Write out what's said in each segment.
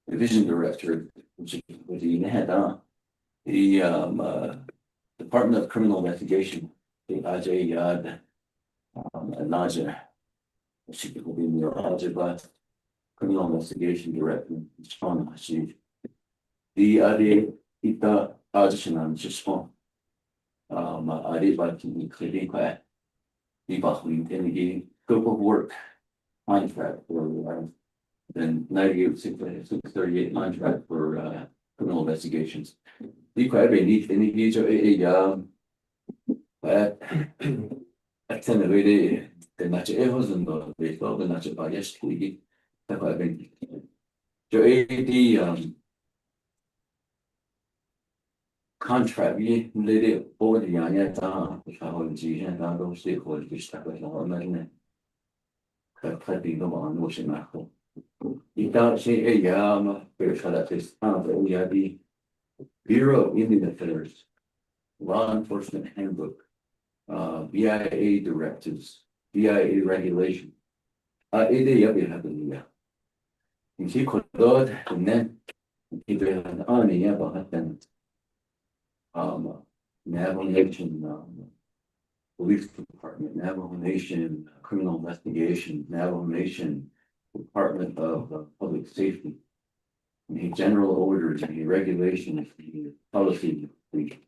division director, which he had on the Department of Criminal Investigation, the AJ Yad Naja, she could be near AJ Criminal Investigation Director, Sean Hashid. The AJ Ita Ajishan Jishpon. AJ Bakin Klika, the Bahwin in the scope of work contract for then 98,638 contract for criminal investigations. The quite any accentuated the natural and the baseball, the natural bias to the contract, we laid it over the Yanya down, which I hold the and I don't see for the stuff like the clapping them on motion. You can't say a that is the Bureau of Indian Affairs, Law Enforcement Handbook, BIA directives, BIA regulation. You see, and then an army about Naval Nation, Police Department, Naval Nation, Criminal Investigation, Naval Nation, Department of Public Safety, the general orders, the regulations, the policy. They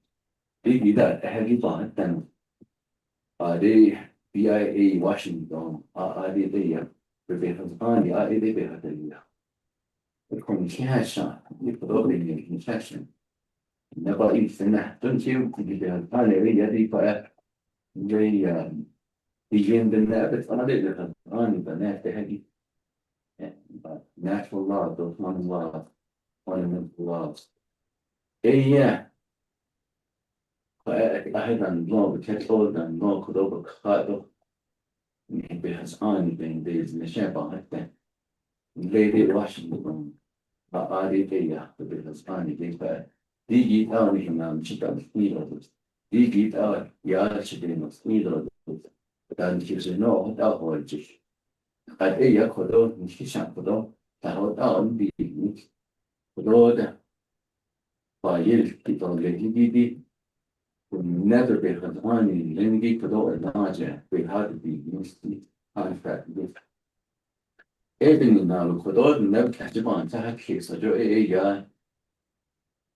that have you bought them? They BIA Washington, they have on the they have the communication, the communication. Never even that, don't you? The begin the net, on the net, the heavy natural law, those non laws, fundamental laws. Yeah. I had on law, the text old and law could overcut. Maybe has on being days in the shop on it then. Lady Washington, the business on the bad. Dig it out in them, she does needles. Dig it out, yeah, she didn't needles. Then she said, no, without origin. At a yakodo, and she shan't put on, down the road. By years, people lady never be had on in Lenny put over larger, we had to be used to contract with. Even now, could never catch a bond, I have kids, so a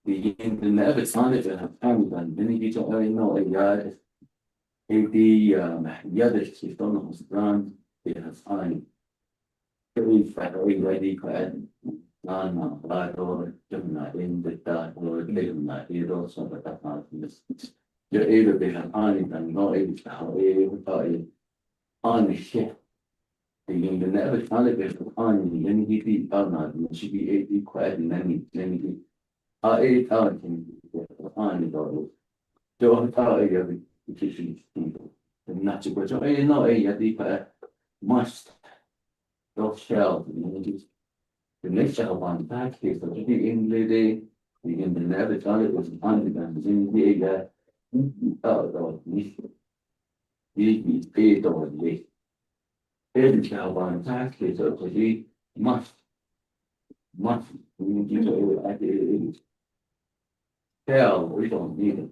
the never sounded to have time done, then you don't really know a yard. If the other system was run, they have signed. Very ready, clad, non black or not in the dark or they do not eat also, but that's not this. You're able to have on it and not able to have a on the ship. The never sounded to on, then he did not, should be 80 clad and then he. 8 hours can on the door. Don't tell every people. The natural question, no, a must. Those shells, the next shell on back here, so in the day, in the never tell it was on the guns in the he paid over the day. Every shell on back here, so he must. We need to at the hell, we don't need it.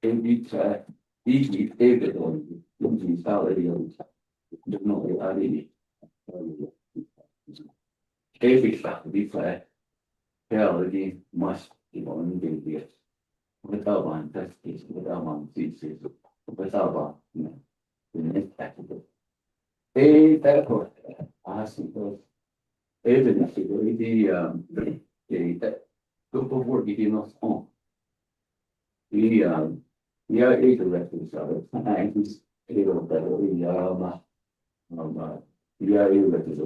And we try, he paid it on the salary of no, I mean, every fact we play, hell, he must be on the yes. Without one, that's this, without one, thesis, without one, the next tactical. That was, I think, even the group of work he was on. We are directors of it, and he's able that we are directors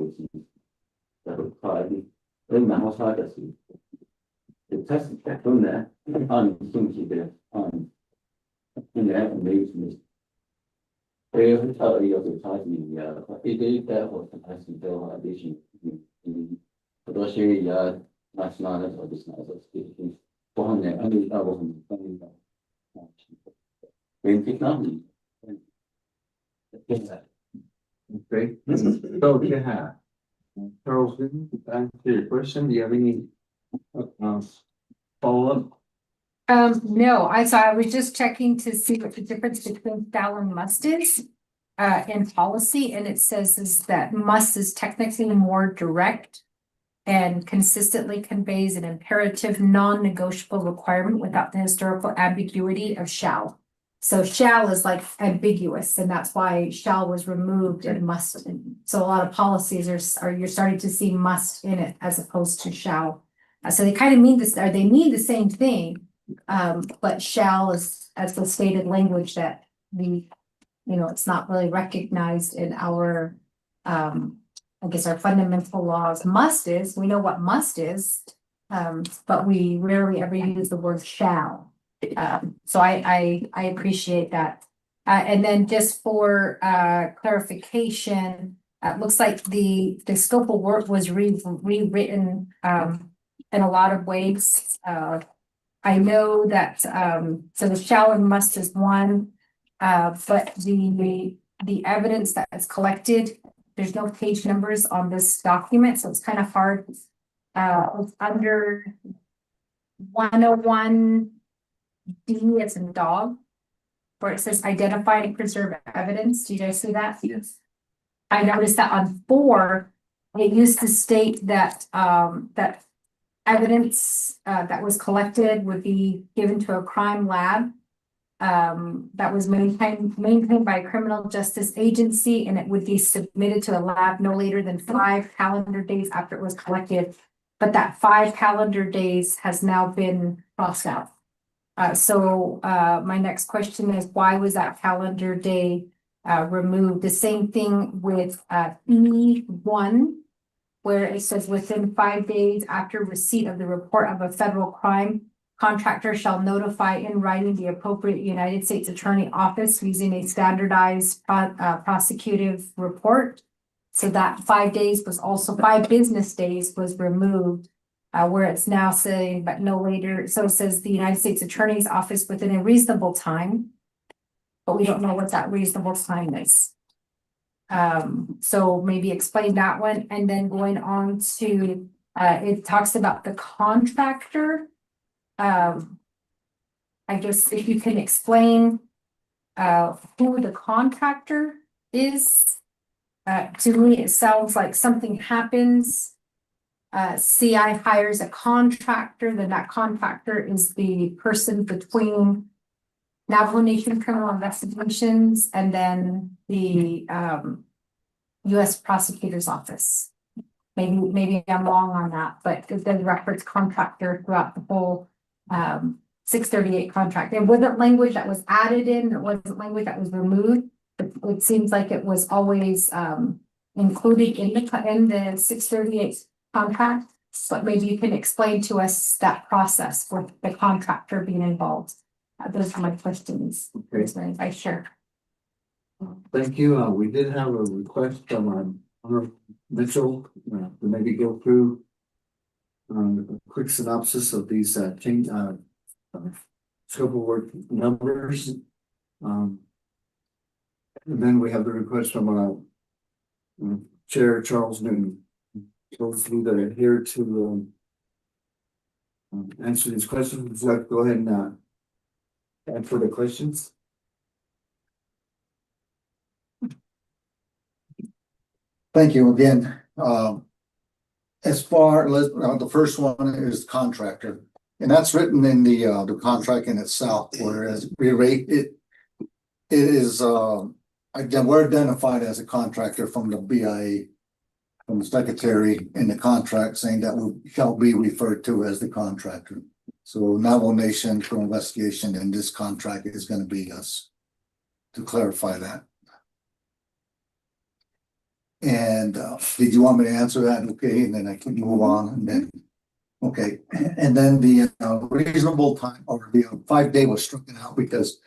that would probably then the house hard to see. The test that on that on things you did on in that amazement. They would tell you of the time it did that was the person bill addition. But those here, that's not as or this not as speaking. 400, I mean, that wasn't in technology. Great. So, yeah. Charles, to answer your question, do you have any follow-up? No, I was just checking to see what the difference between shall and must is. In policy, and it says is that must is technically more direct. And consistently conveys an imperative, non-negotiable requirement without the historical ambiguity of shall. So shall is like ambiguous, and that's why shall was removed and must. And so a lot of policies are you're starting to see must in it as opposed to shall. So they kind of mean this, or they mean the same thing. But shall is as the stated language that it's not really recognized in our I guess our fundamental laws. Must is, we know what must is, but we rarely ever use the word shall. So I appreciate that. And then just for clarification, it looks like the scope of work was rewritten in a lot of ways. I know that so the shall and must is one, but the evidence that is collected, there's no page numbers on this document, so it's kind of hard. It's under 101 D, it's in dog, where it says identify and preserve evidence. Do you guys see that? Yes. I noticed that on 4, it used to state that that evidence that was collected would be given to a crime lab that was maintained by a criminal justice agency, and it would be submitted to the lab no later than 5 calendar days after it was collected. But that 5 calendar days has now been crossed out. So my next question is, why was that calendar day removed? The same thing with E1, where it says within 5 days after receipt of the report of a federal crime, contractor shall notify in writing the appropriate United States Attorney Office using a standardized prosecutive report. So that 5 days was also 5 business days was removed, where it's now saying, but no later. So it says the United States Attorney's Office within a reasonable time, but we don't know what that reasonable time is. So maybe explain that one, and then going on to it talks about the contractor. I guess if you can explain who the contractor is. To me, it sounds like something happens. CI hires a contractor, then that contractor is the person between Navajo Nation Criminal Investigations and then the US Prosecutor's Office. Maybe I'm wrong on that, but it does reference contractor throughout the whole 638 contract. There wasn't language that was added in, there wasn't language that was removed. It seems like it was always included in the 638 contract, but maybe you can explain to us that process with the contractor being involved. Those are my questions. Okay. I share. Thank you. We did have a request from Mitchell to maybe go through a quick synopsis of these change scope of work numbers. And then we have the request from Chair Charles Newton. So we'll adhere to answer these questions. Would you like to go ahead and answer the questions? Thank you again. As far as the first one is contractor, and that's written in the contract in itself, whereas we rate it. It is again, we're identified as a contractor from the BIA, from the secretary in the contract, saying that we shall be referred to as the contractor. So Navajo Nation for investigation in this contract is going to be us, to clarify that. And did you want me to answer that? Okay, and then I can move on, and then okay, and then the reasonable time, or the 5 day was stricken out because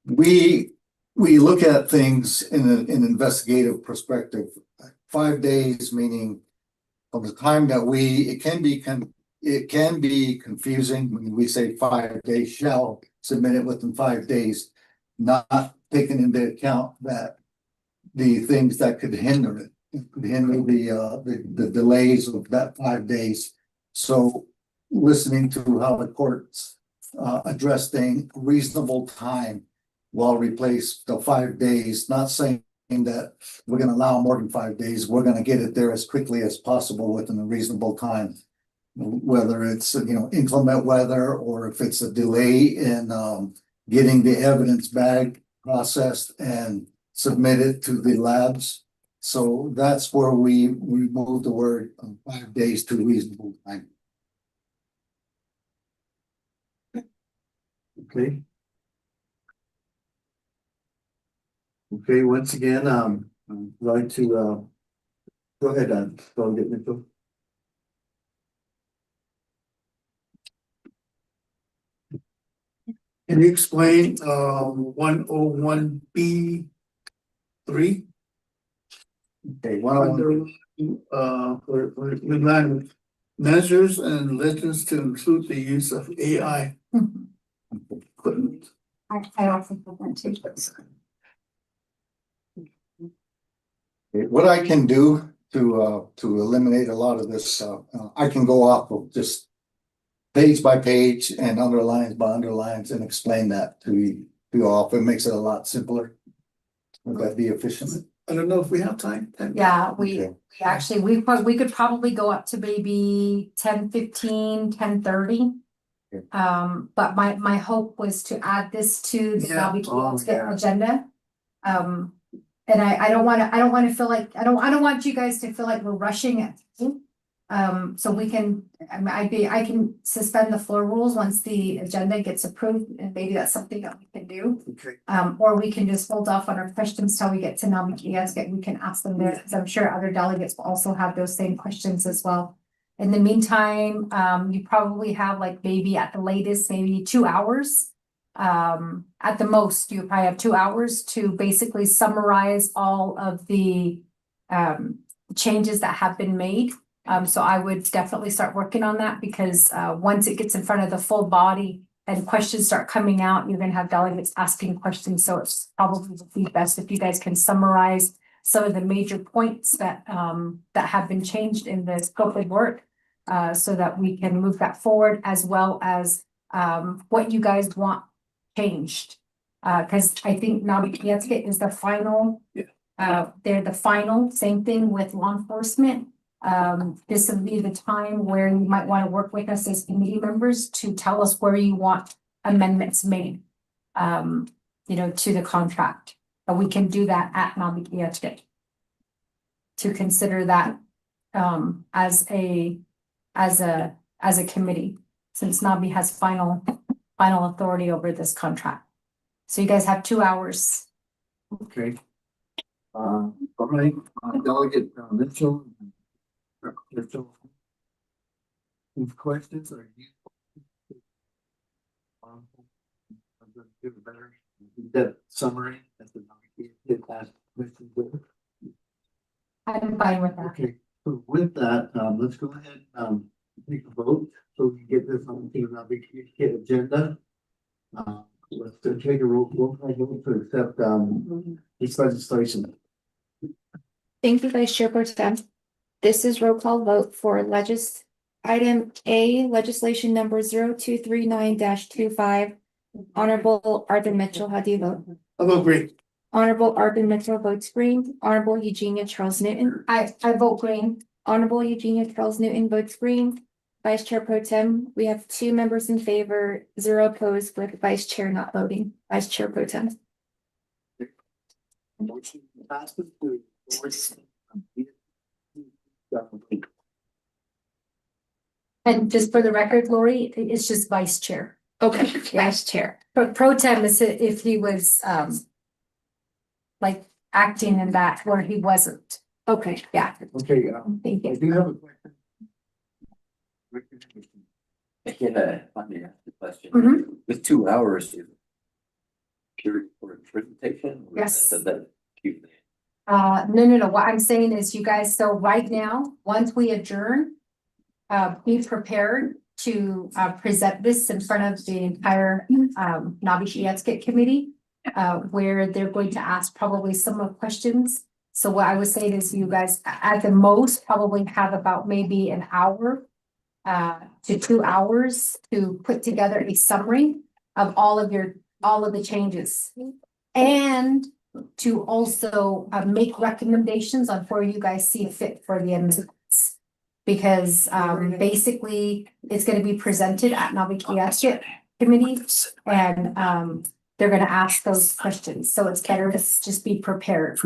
we look at things in an investigative perspective. 5 days meaning from the time that it can be confusing when we say 5 days shall submit it within 5 days, not taking into account that the things that could hinder it. handle the delays of that 5 days. So listening to how the courts address things reasonable time will replace the 5 days, not saying that we're gonna allow more than 5 days, we're gonna get it there as quickly as possible within a reasonable time. Whether it's, inclement weather or if it's a delay in getting the evidence back processed and submitted to the labs. So that's where we moved the word 5 days to reasonable time. Okay. Okay, once again, I'd like to, go ahead, go get Mitchell. Can you explain, 101B3? Okay, 101. For language measures and legends to include the use of AI equipment. I also put that too. What I can do to eliminate a lot of this, I can go off of just page by page and underlines by underlines and explain that to you all. It makes it a lot simpler. Would that be efficient? I don't know if we have time. Yeah, we Okay. actually, we could probably go up to maybe 10:15, 10:30. Okay. But my hope was to add this to the Yeah. agenda. And I don't wanna feel like, I don't want you guys to feel like we're rushing it. So we can, I can suspend the floor rules once the agenda gets approved, and maybe that's something that we can do. Okay. Or we can just hold off on our questions till we get to Namikia, we can ask them there, because I'm sure other delegates will also have those same questions as well. In the meantime, you probably have like maybe at the latest, maybe 2 hours. At the most, you probably have 2 hours to basically summarize all of the changes that have been made. So I would definitely start working on that, because once it gets in front of the full body and questions start coming out, you're gonna have delegates asking questions. So it's probably would be best if you guys can summarize some of the major points that have been changed in the scope of work, so that we can move that forward, as well as what you guys want changed. Because I think Namikia is the final. Yeah. They're the final, same thing with law enforcement. This would be the time where you might want to work with us as committee members to tell us where you want amendments made. To the contract, but we can do that at Namikia today. To consider that as a committee, since Nabi has final authority over this contract. So you guys have 2 hours. Okay. All right, Delegate Mitchell. Mitchell. Any questions or you? Do better. That summary at the get that question with. I'm fine with that. Okay, so with that, let's go ahead, take a vote, so we can get this on the agenda. Let's take a roll call vote to accept, this legislation. Thank you, Vice Chair Pro Tem. This is roll call vote for item A, legislation number 0239-25. Honorable Arthur Mitchell, how do you vote? I vote green. Honorable Arthur Mitchell votes green. Honorable Eugenia Charles Newton. I vote green. Honorable Eugenia Charles Newton votes green. Vice Chair Pro Tem, we have 2 members in favor, 0 opposed, with Vice Chair not voting. Vice Chair Pro Tem. Motion passes to. And just for the record, Lori, it's just vice chair. Okay, Vice Chair. But pro tem is if he was like acting in that where he wasn't. Okay, Yeah, Okay, thank I you. do have a question. Yeah, let me ask the question. Mhm. With 2 hours. Period for presentation? Or Yes. does that keep the- No. What I'm saying is you guys, so right now, once we adjourn, be prepared to present this in front of the entire Nabi Shiatskit committee, where they're going to ask probably some of questions So what I would say is you guys, at the most, probably have about maybe an hour to 2 hours to put together a summary of all of the changes. And to also make recommendations on where you guys see fit for the amendments. Because basically, it's gonna be presented at Navikiaskit Committee, and they're gonna ask those questions, so it's better to just be prepared.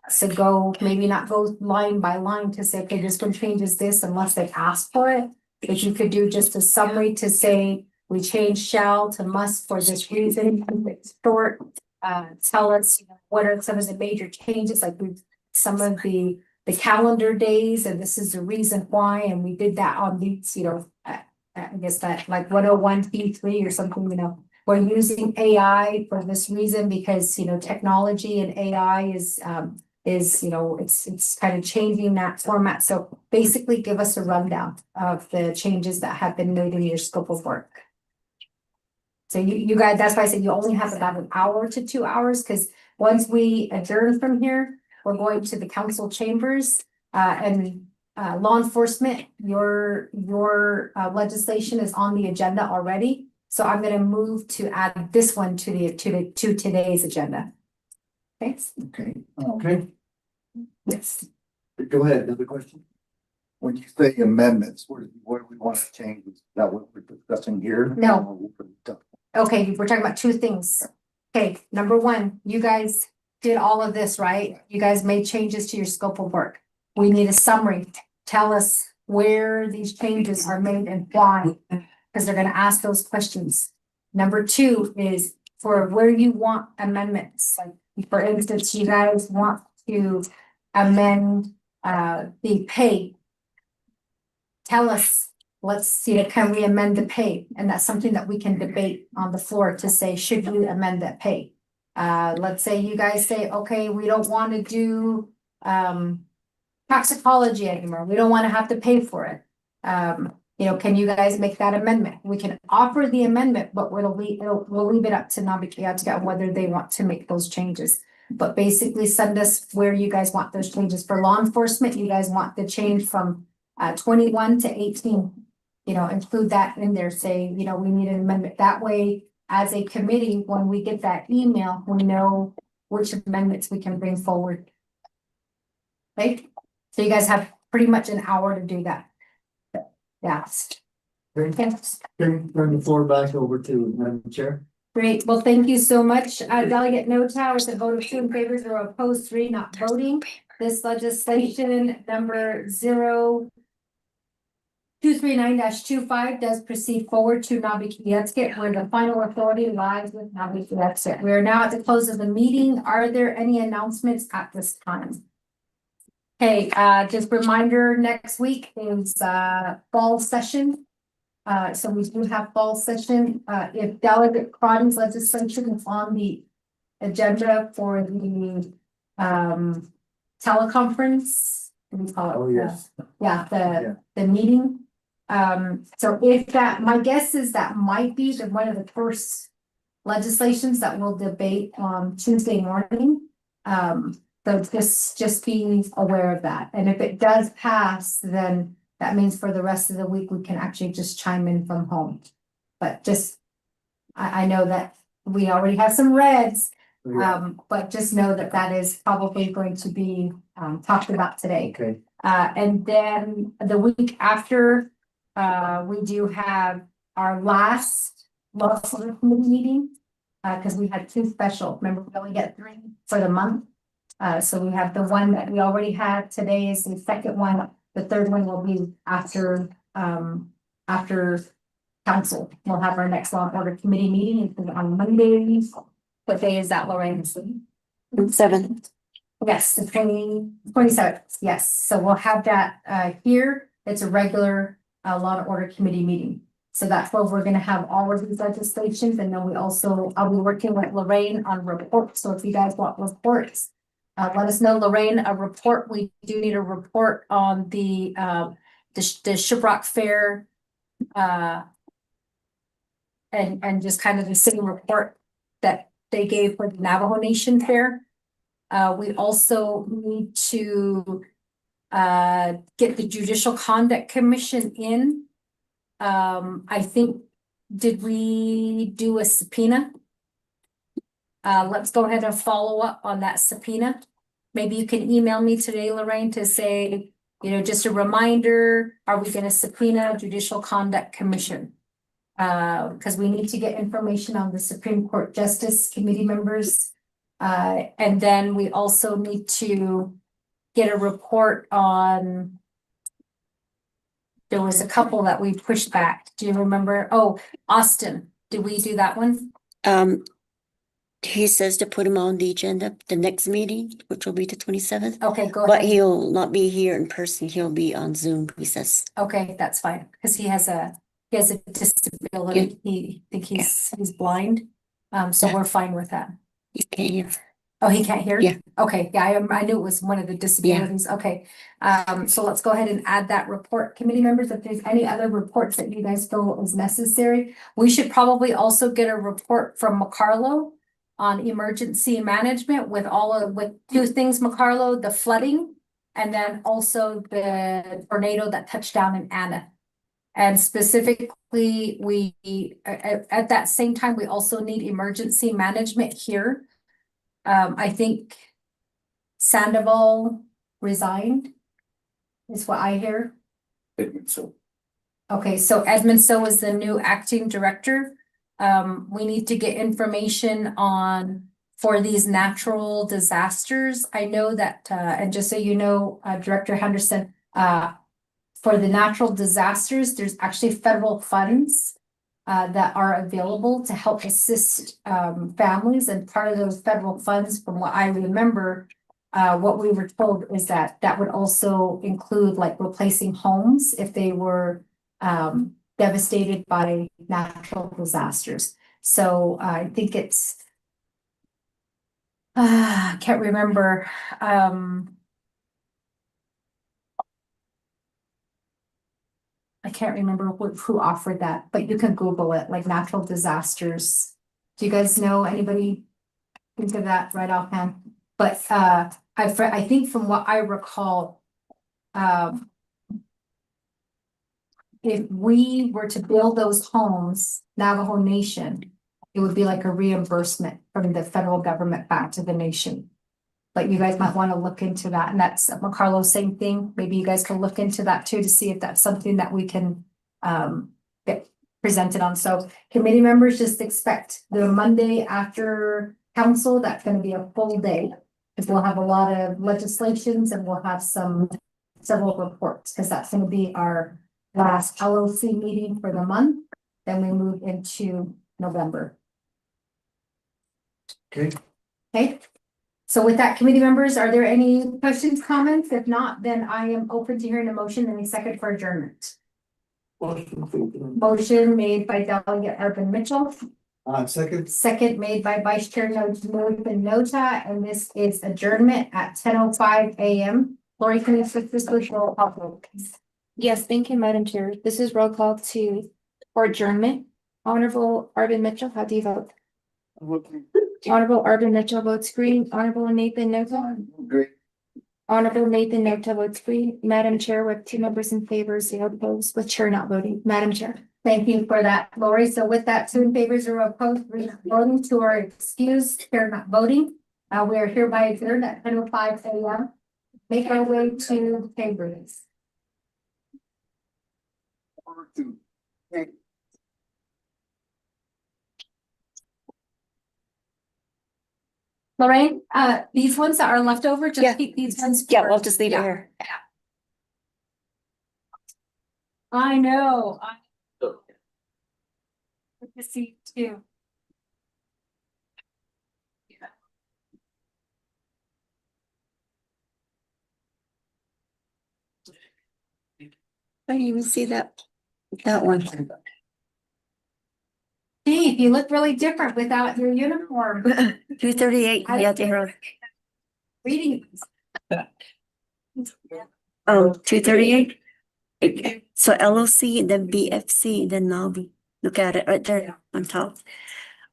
So go, maybe not go line by line to say, okay, this one changes this unless they ask for it. If you could do just a summary to say, we changed shall to must for this reason, keep it short. Tell us what are some of the major changes, like some of the calendar days, and this is the reason why, and we did that on these, I guess that like 101P3 or something, we're using AI for this reason because, technology and AI is, it's kind of changing that format. So basically give us a rundown of the changes that have been made in your scope of work. So you guys, that's why I said you only have about an hour to 2 hours, because once we adjourn from here, we're going to the council chambers, and law enforcement, your legislation is on the agenda already. So I'm gonna move to add this one to today's agenda. Thanks. Okay, Yes. go ahead, another question? When you say amendments, what do we want to change? Is that what we're discussing here? No. Okay, we're talking about two things. Okay, number one, you guys did all of this, right? You guys made changes to your scope of work. We need a summary. Tell us where these changes are made and why, because they're gonna ask those questions. Number two is for where you want amendments. Like, for instance, you guys want to amend the pay. Tell us, let's see, can we amend the pay? And that's something that we can debate on the floor to say, should you amend that pay? Let's say you guys say, okay, we don't want to do toxicology anymore. We don't want to have to pay for it. Can you guys make that amendment? We can offer the amendment, but we'll leave it up to Navikiaskit on whether they want to make those changes. But basically send us where you guys want those changes. For law enforcement, you guys want the change from 21 to 18. Include that in there, say, we need an amendment. That way, as a committee, when we get that email, we know which amendments we can bring forward. Right? So you guys have pretty much an hour to do that. Yes. Okay, turn the floor back over to Madam Chair. Great. Well, thank you so much. Delegate Notow with a vote of 2 in favor, 0 opposed, 3 not voting. This legislation number 0239-25 does proceed forward to Navikiaskit, where the final authority lies with Navikiaskit. We are now at the close of the meeting. Are there any announcements at this time? Okay, just reminder, next week is fall session. So we do have fall session. If Delegate Cron's legislation is on the agenda for the teleconference, what do we call it? Oh, yes. The meeting. So if that, my guess is that might be one of the first legislations that we'll debate on Tuesday morning. So just be aware of that. And if it does pass, then that means for the rest of the week, we can actually just chime in from home. But just, I know that we already have some reds, but just know that that is probably going to be talked about today. Okay. And then the week after, we do have our last committee meeting, because we had 2 special. Remember, we only get 3 for the month. So we have the one that we already had today is the second one. The third one will be after council. We'll have our next law and order committee meeting on Mondays. What day is that, Lorraine? 7th. Yes, the 27th. Yes, so we'll have that here. It's a regular law and order committee meeting. So that's where we're gonna have all of these legislations, and then I'll be working with Lorraine on reports. So if you guys want reports, let us know, Lorraine, a report. We do need a report on the Shiprock Fair. And just kind of the city report that they gave for the Navajo Nation Fair. We also need to get the Judicial Conduct Commission in. I think, did we do a subpoena? Let's go ahead and follow up on that subpoena. Maybe you can email me today, Lorraine, to say, just a reminder, are we gonna subpoena Judicial Conduct Commission? Because we need to get information on the Supreme Court Justice Committee members. And then we also need to get a report on. There was a couple that we pushed back. Do you remember? Oh, Austin, did we do that one? He says to put him on the agenda, the next meeting, which will be the 27th. Okay, go But ahead. he'll not be here in person. He'll be on Zoom, he says. Okay, that's fine, because he has a disability. He think he's blind. So Yeah. we're fine with that. He can't hear. Oh, he can't hear? Yeah. Okay, yeah, I knew it was one of the disabilities. Okay. So let's go ahead and add that report. Committee members, if there's any other reports that you guys feel is necessary, we should probably also get a report from McCarlo on emergency management with two things, McCarlo, the flooding, and then also the tornado that touched down in Anna. And specifically, we, at that same time, we also need emergency management here. I think Sandoval resigned, is what I hear. So, Okay, so Edmund So is the new acting director. We need to get information for these natural disasters. I know that, and just so you know, Director Henderson, for the natural disasters, there's actually federal funds that are available to help assist families, and part of those federal funds, from what I remember, what we were told is that would also include like replacing homes if they were devastated by natural disasters. So I think it's I can't remember. I can't remember who offered that, but you can Google it, like natural disasters. Do you guys know anybody think of that right offhand? But I think from what I recall, if we were to build those homes, Navajo Nation, it would be like a reimbursement from the federal government back to the nation. But you guys might want to look into that, and that's McCarlo, same thing. Maybe you guys can look into that too, to see if that's something that we can get presented on. So committee members, just expect the Monday after council, that's gonna be a full day. Because we'll have a lot of legislations and we'll have several reports, because that's gonna be our last LOC meeting for the month. Then we move into November. Okay. Okay. So with that, committee members, are there any questions, comments? If not, then I am open to hearing a motion and a second for adjournment. Motion made by Delegate Urban Mitchell, Second. second made by Vice Chair Nota, and this is adjournment at 10:05 a.m. Lori, can you switch this to roll call vote, please? Yes, thank you, Madam Chair. This is roll call for adjournment. Honorable Urban Mitchell, how do you vote? Honorable Urban Mitchell votes green. Honorable Nathan Nota. Great. Honorable Nathan Nota votes green. Madam Chair, with 2 members in favor, 0 opposed, with chair not voting. Madam Chair. Thank you for that, Lori. So with that, 2 in favor, 0 opposed, 3 voting, 2 are excused, chair not voting. We are hereby adjourned at 10:05 a.m. Make our way to chambers. Lorraine, these ones that are left over, just Yeah. keep these ones. Yeah, for- we'll just leave it Yeah. here. I know. Good to see you too. I didn't even see that one. Steve, you look really different without your uniform. 238, yeah, there. Reading. 238. So LOC, then BFC, then Navi. Look at it right there on top.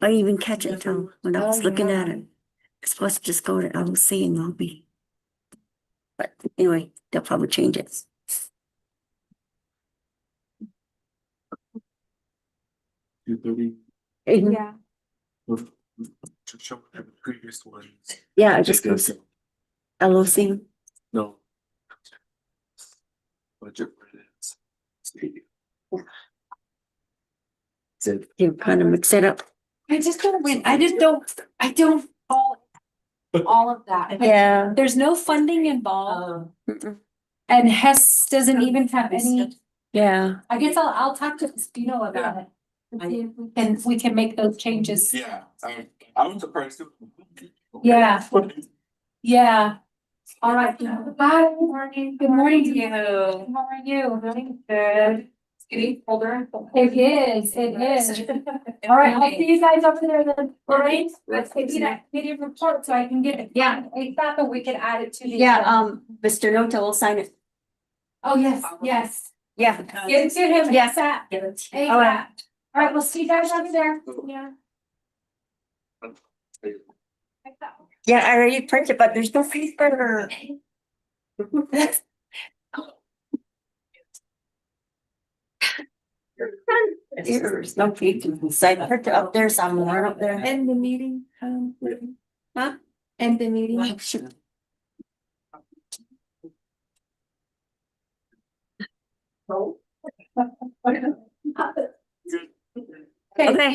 I didn't even catch it, Tom, when I was looking at it. supposed to just go to LOC and lobby. But anyway, they'll probably change it. 2:30. Yeah. To show the previous ones. Yeah, it just goes to LOC. No. Budget credits. So you kind of mix it up. I just don't win. I don't all of that. Yeah. There's no funding involved Mm-mm. and Hess doesn't even have any, Yeah. I guess I'll talk to Spino about it. And see if we can make those changes. Yeah, I was surprised too. Yeah. Yeah. All right. Hi, good morning. Good morning to you. How are you? Doing good. It's getting colder. It is. All right, I'll see you guys over there then. All right. Let's get that video report so I can get it. Yeah. I thought that we could add it to the. Mr. Nota will sign it. Oh, yes. Yeah. Get it to him. Yes. ASAP. All right. All right, we'll see you guys over there. Yeah. Yeah, I already printed, but there's no paper. There's no paper inside. I printed up there somewhere up there. End the meeting. Huh? End the meeting. Oh, shoot. Okay. Okay.